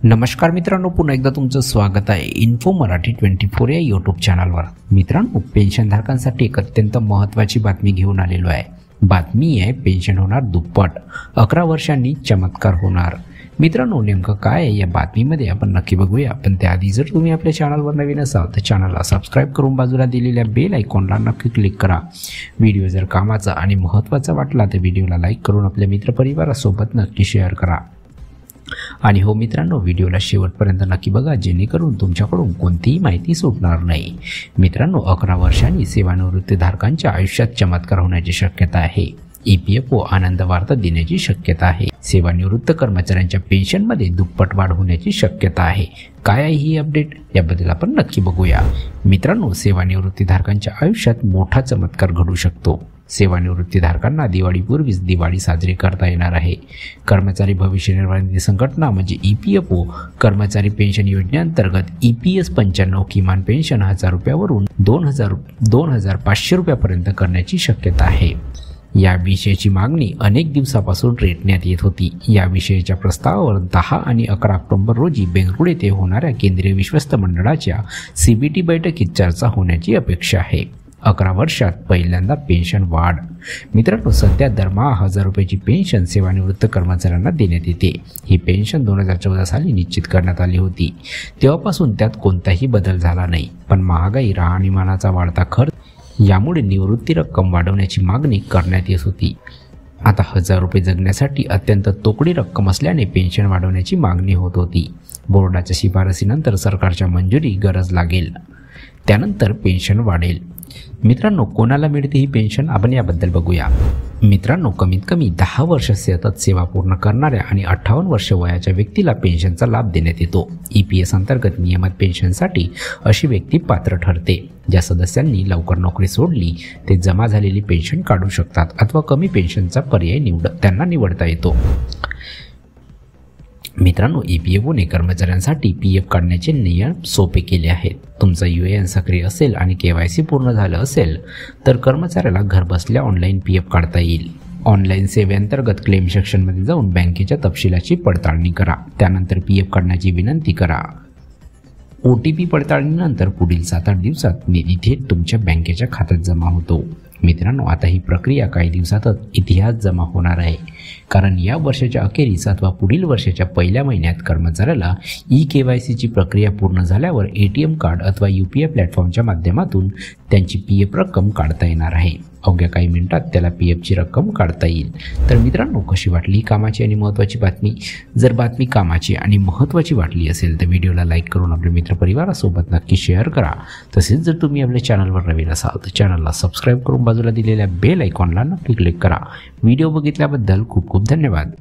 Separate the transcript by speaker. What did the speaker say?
Speaker 1: नमस्कार मित्रांनो, पुन्हा एकदा तुमचं स्वागत आहे इन्फो मराठी 24 या यूट्यूब चॅनलवर। मित्रांनो, पेन्शनधारकांसाठी एक अत्यंत महत्त्वाची बातमी घेऊन आलेलो आहे। बातमी आहे पेन्शन होणार दुप्पट, 11 वर्षांनी चमत्कार होणार। मित्रांनो, नेमकं काय आहे या बातमीमध्ये आपण नक्की बघूया। पण त्याआधी जर तुम्ही आपल्या चॅनलवर नवीन असाल तर चॅनलला सबस्क्राईब करून बाजूला दिलेल्या बेल आयकॉनला नक्की क्लिक करा। व्हिडिओ जर कामाचा आणि महत्त्वाचा वाटला तर व्हिडिओला लाईक करून आपल्या मित्रपरिवारासोबत नक्की शेअर करा। आणि हो मित्रांनो, व्हिडिओला शेवटपर्यंत नक्की बघा, जेणेकरून तुमच्याकडून कोणतीही माहिती सुटणार नाही। मित्रांनो, 11 वर्षांनी सेवानिवृत्तीधारकांच्या आयुष्यात चमत्कार होण्याची शक्यता आहे। EPFO आनंद वार्ता देण्याची शक्यता आहे। सेवानिवृत्त कर्मचाऱ्यांच्या पेन्शनमध्ये दुप्पट वाढ होण्याची शक्यता आहे। काय आहे ही अपडेट, याबद्दल आपण नक्की बघूया। मित्रांनो, सेवानिवृत्तीधारकांच्या आयुष्यात मोठा चमत्कार घडू शकतो। सेवानिवृत्तीधारकांना दिवाळीपूर्वीच दिवाळी साजरी करता येणार आहे। कर्मचारी भविष्य निर्वाह निधी संघटना म्हणजे EPFO कर्मचारी पेन्शन योजनेअंतर्गत EPS 95 किमान पेन्शन 1000 रुपयावरून 2500 रुपयापर्यंत करण्याची शक्यता आहे। याविषयीची मागणी अनेक दिवसापासून रेटण्यात येत होती। याविषयीच्या प्रस्तावावर 10 आणि 11 ऑक्टोबर रोजी बेंगळुरू येथे होणाऱ्या केंद्रीय विश्वस्त मंडळाच्या CBT बैठकीत चर्चा होण्याची अपेक्षा आहे। 11 वर्षात पहिल्यांदा पेन्शन वाढ। मित्रांनो, सध्या दरमहा 1000 रुपयाची पेन्शन सेवानिवृत्त कर्मचाऱ्यांना देण्यात येते। ही पेन्शन 2014 साली निश्चित करण्यात आली होती। तेव्हापासून त्यात कोणताही बदल झाला नाही। पण महागाई, राहणीमानाचा वाढता खर्च यामुळे निवृत्ती रक्कम वाढवण्याची मागणी करण्यात येत होती। आता 1000 रुपये जगण्यासाठी अत्यंत तोकडी रक्कम असल्याने पेन्शन वाढवण्याची मागणी होत होती। बोर्डाच्या शिफारसीनंतर सरकारच्या मंजुरी गरज लागेल, त्यानंतर पेन्शन वाढेल। मित्रांनो, कोणाला मिळते ही पेन्शन, आपण याबद्दल बघूया। मित्रांनो, कमीत कमी 10 वर्ष सतत सेवा पूर्ण करणाऱ्या आणि 58 वर्ष वयाच्या व्यक्तीला पेन्शनचा लाभ देण्यात येतो। EPS अंतर्गत नियमित पेन्शनसाठी अशी व्यक्ती पात्र ठरते। ज्या सदस्यांनी लवकर नोकरी सोडली ते जमा झालेली पेन्शन काढू शकतात अथवा कमी पेन्शनचा पर्याय त्यांना निवडता येतो। मित्रांनो, EPFOने कर्मचाऱ्यांसाठी PF काढण्याचे नियम सोपे केले आहेत। तुमचा UAN सक्रिय असेल आणि KYC पूर्ण झालं असेल तर कर्मचाऱ्याला घरबसल्या ऑनलाईन PF काढता येईल। ऑनलाईन सेवेअंतर्गत क्लेम सेक्शनमध्ये जाऊन बँकेच्या तपशिलाची पडताळणी करा, त्यानंतर PF काढण्याची विनंती करा। OTP पडताळणीनंतर पुढील 7-8 दिवसात निधी थेट तुमच्या बँकेच्या खात्यात जमा होतो। मित्रांनो, आता ही प्रक्रिया काही दिवसातच इतिहास जमा होणार आहे, कारण या वर्षाच्या अखेरीस अथवा पुढील वर्षाच्या पहिल्या महिन्यात कर्मचाऱ्याला KYCची प्रक्रिया पूर्ण झाल्यावर ATM कार्ड अथवा UPI प्लॅटफॉर्मच्या माध्यमातून त्यांची PF रक्कम काढता येणार आहे। अवघ्या काही मिनिटात त्याला PFची रक्कम काढता येईल। तर मित्रांनो, कशी वाटली ही कामाची आणि महत्त्वाची बातमी? जर बातमी कामाची आणि महत्त्वाची वाटली असेल तर व्हिडिओला लाईक करून आपल्या मित्रपरिवारासोबत नक्की शेअर करा। तसेच जर तुम्ही आपल्या चॅनलवर नवीन असाल तर चॅनलला सबस्क्राईब करून बाजूला दिलेल्या बेल आयकॉनला नक्की क्लिक करा। व्हिडिओ बघितल्याबद्दल खूप खूप धन्यवाद।